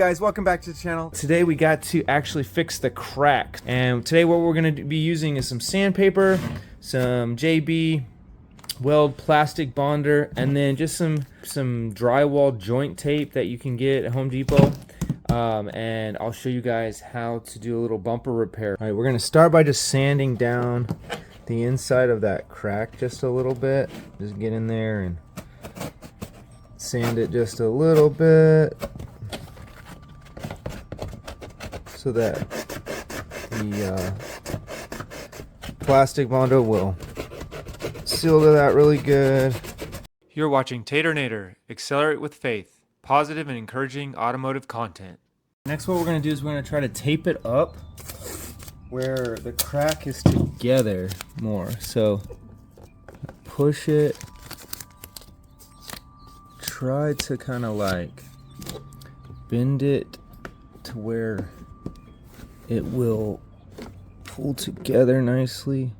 Guys, welcome back to the channel. Today we got to actually fix the cracks, and today what we're going to be using is some sandpaper, some JB weld plastic bonder, and then just some drywall joint tape that you can get at Home Depot. And I'll show you guys how to do a little bumper repair. All right, we're going to start by just sanding down the inside of that crack just a little bit. Just get in there and sand it just a little bit, so that the plastic bonder will seal to that really good. You're watching Tater Nader, Accelerate with Faith, positive and encouraging automotive content. Next, what we're going to do is we're going to try to tape it up where the crack is together more. So push it, try to kind of like bend it to where it will pull together nicely.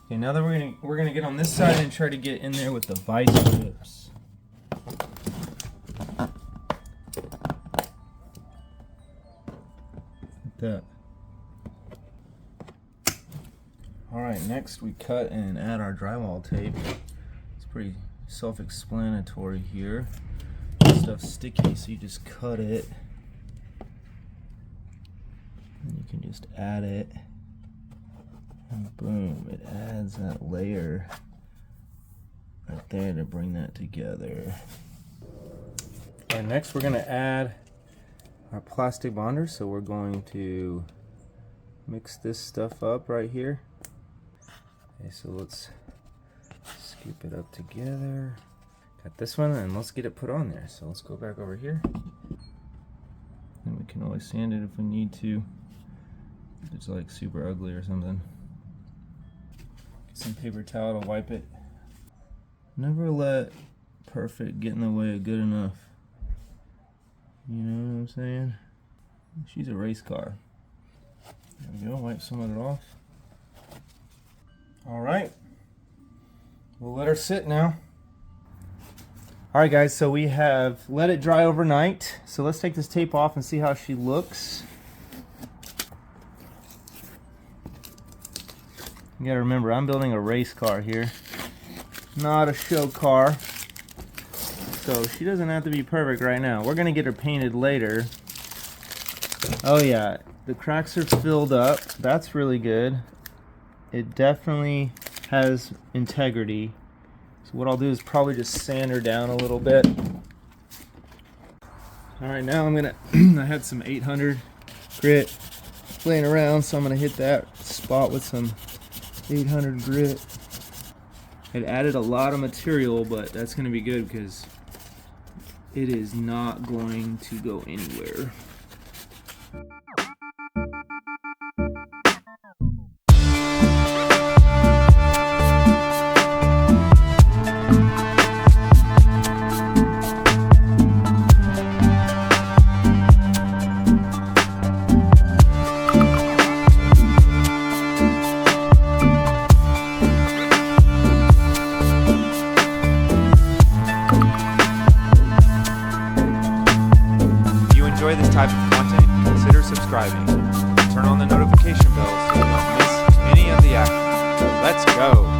Okay, now that we're gonna get on this side and try to get in there with the vice grips. Like that. Alright, next we cut and add our drywall tape. It's pretty self-explanatory here. This stuff's sticky, so you just cut it. And you can just add it. And boom, it adds that layer right there to bring that together. And next we're going to add our plastic bonder. So we're going to mix this stuff up right here. Okay, so let's scoop it up together. Got this one, and let's get it put on there. So let's go back over here. And we can always sand it if we need to. If it's like super ugly or something. Get some paper towel to wipe it. Never let perfect get in the way of good enough. You know what I'm saying? She's a race car. There we go, wipe some of it off. Alright, we'll let her sit now. Alright guys, so we have let it dry overnight. So let's take this tape off and see how she looks. You gotta remember, I'm building a race car here, not a show car. So she doesn't have to be perfect right now. We're gonna get her painted later. Oh yeah, the cracks are filled up. That's really good. It definitely has integrity. So what I'll do is probably just sand her down a little bit. Alright, now I'm gonna, I had some 800 grit laying around, so I'm gonna hit that spot with some 800 grit. It added a lot of material, but that's gonna be good because it is not going to go anywhere. Enjoy this type of content, consider subscribing. Turn on the notification bell so you don't miss any of the action. Let's go!